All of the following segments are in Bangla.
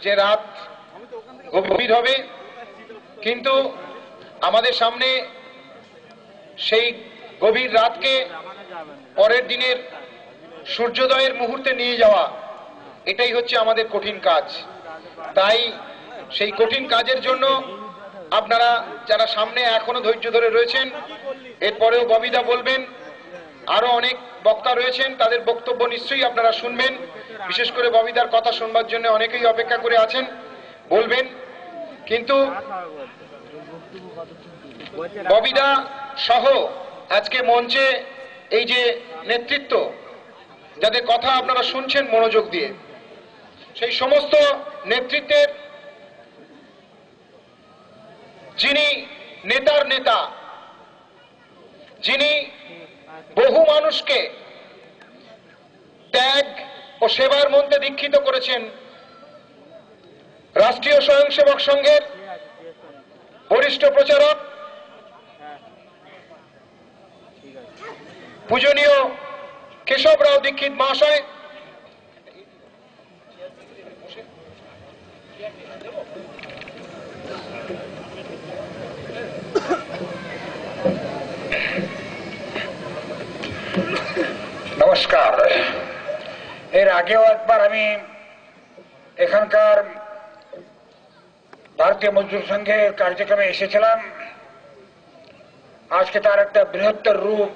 যে রাত গভীর হবে, কিন্তু আমাদের সামনে সেই গভীর রাতকে পরের দিনের সূর্যোদয়ের মুহূর্তে নিয়ে যাওয়া, এটাই হচ্ছে আমাদের কঠিন কাজ। তাই সেই কঠিন কাজের জন্য আপনারা যারা সামনে এখনো ধৈর্য ধরে রয়েছেন, এরপরেও ববিদা বলবেন, আরো অনেক বক্তা রয়েছেন, তাদের বক্তব্য নিশ্চয়ই আপনারা শুনবেন। বিশেষ করে ববিদার কথা শুনবার জন্য অনেকেই অপেক্ষা করে আছেন, বলবেন। কিন্তু ববিদা সহ আজকে মঞ্চে এই যে নেতৃত্ব, যাদের কথা আপনারা শুনছেন মনোযোগ দিয়ে, সেই সমস্ত নেতৃত্বের যিনি নেতার নেতা, যিনি বহু মানুষকে ত্যাগ ও সেবার মধ্যে দীক্ষিত করেছেন, রাষ্ট্রীয় স্বয়ংসেবক সংঘের বরিষ্ঠ প্রচারক পূজনীয় কেশব রাও দীক্ষিত মহাশয়, নমস্কার। এর আগেও একবার আমি এখানকার ভারতীয় মজদুর সংঘের কার্যক্রমে এসেছিলাম। আজকে তার একটা বৃহত্তর রূপ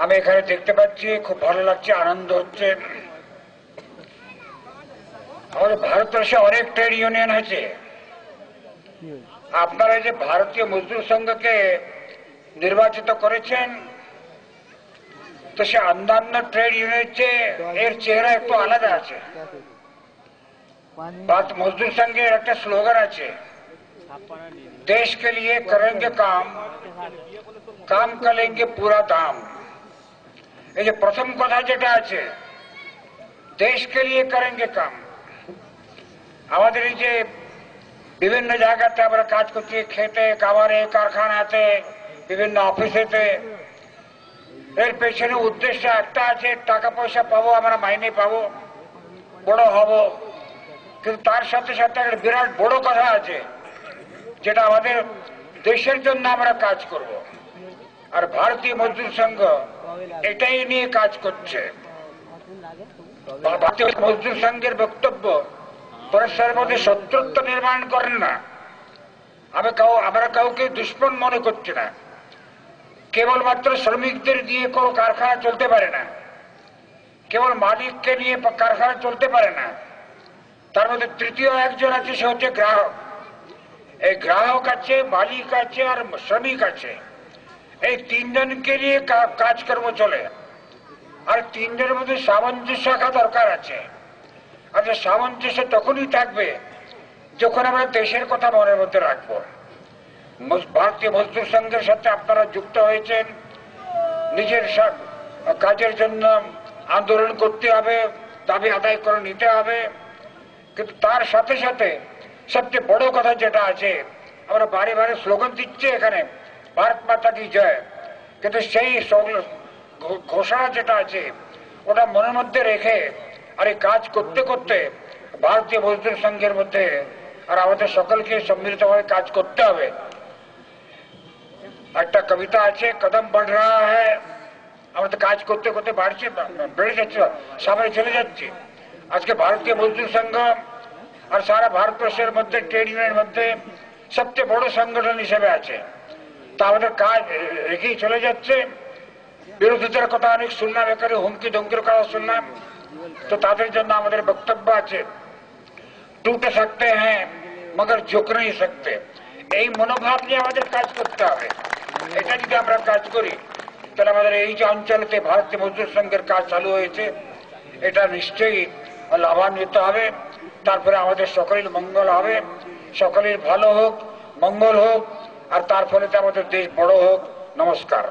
আমি এখানে দেখতে পাচ্ছি, খুব ভালো লাগছে, আনন্দ হচ্ছে। আমাদের ভারতবর্ষে অনেক ট্রেড ইউনিয়ন আছে। আপনারা যে ভারতীয় মজদুর সংঘকে নির্বাচিত করেছেন, তো সে অন্যান্য ট্রেড ইউনিয়নের চেয়ে এর চেহারা একটু আলাদা আছে। মজদুর সংঘের একটা স্লোগান আছে, দেশ কে লিয়ে করেঙ্গে কাম, কাম করেঙ্গে পুরা দাম। এই যে প্রথম কথা যেটা আছে, দেশ কে লিয়ে করেঙ্গে কাম, আমাদের এই যে বিভিন্ন জায়গাতে আমরা কাজ করছি, খেতে, খাবারে, কারখানাতে, বিভিন্ন অফিসেতে, এর পেছনে উদ্দেশ্য একটা আছে, টাকা পয়সা পাবো, আমরা মাইনে পাবো, বড় হব। কিন্তু তার সাথে সাথে একটা বিরাট বড় কথা আছে, যেটা আমাদের দেশের জন্য আমরা কাজ করব। আর ভারতীয় মজদুর সংঘ এটাই নিয়ে কাজ করছে। ভারতীয় মজদুর সংঘের বক্তব্য পরস্পরের মধ্যে শত্রুত্ব নির্মাণ করেন না। আমরা কাউকে দুশ্মন মনে করছি না। কেবলমাত্র শ্রমিকদের দিয়ে কোনো কারখানা চলতে পারে না, কেবল মালিককে নিয়ে কারখানা চলতে পারে না। তার মধ্যে তৃতীয় একজন আছে, সে হচ্ছে গ্রাহক। এই গ্রাহক আছে, মালিক আছে, আর শ্রমিক আছে। এই তিনজনকে নিয়ে কাজকর্ম চলে। আর তিনজনের মধ্যে সামঞ্জস্য রাখা দরকার আছে। আর যে সামঞ্জস্য তখনই থাকবে যখন আমরা দেশের কথা মনের মধ্যে রাখবো। ভারতীয় মজদুর সংঘের সাথে আপনারা যুক্ত হয়েছেন, নিজের কাজের জন্য আন্দোলন করতে হবে, দাবি আদায় করে নিতে হবে। কিন্তু তার সাথে সাথে সবচেয়ে বড় কথা যেটা আছে, আমরা বারে বারে স্লোগান দিচ্ছি এখানে, ভারত মাতা কি জয়, কিন্তু সেই ঘোষণা যেটা আছে ওটা মনের মধ্যে রেখে আর এই কাজ করতে করতে ভারতীয় মজদুর সংঘের মধ্যে আর আমাদের সকলকে সম্মিলিতভাবে কাজ করতে হবে। একটা কবিতা আছে, কদম बढ़ रहा है, আমরা তো কাজ করতে করতে বাড়ছে, বেড়ে যাচ্ছে, সামনে চলে যাচ্ছে। আজকে ভারতীয় মজদুর সংঘ আর সারা ভারতবর্ষের মধ্যে ট্রেড ইউনিয়নের মধ্যে সবচেয়ে বড় সংগঠন হিসেবে আছে। তা আমাদের কাজ রেখেই চলে যাচ্ছে। বিরোধীদের কথা অনেক শুনলাম, এখানে হুমকি ধমকির কথা শুনলাম। তো তাদের জন্য আমাদের বক্তব্য আছে, টুটে सकते हैं मगर झुक नहीं सकते। এই মনোভাব নিয়ে আমাদের কাজ করতে হবে। এটা যদি আমরা কাজ করি, তাহলে আমাদের এই যে অঞ্চলেতে ভারতীয় মজদুর সংঘের কাজ চালু হয়েছে, এটা নিশ্চয়ই লাভান্বিত হবে। তারপরে আমাদের সকলের মঙ্গল হবে, সকলের ভালো হোক, মঙ্গল হোক, আর তার ফলে আমাদের দেশ বড় হোক। নমস্কার।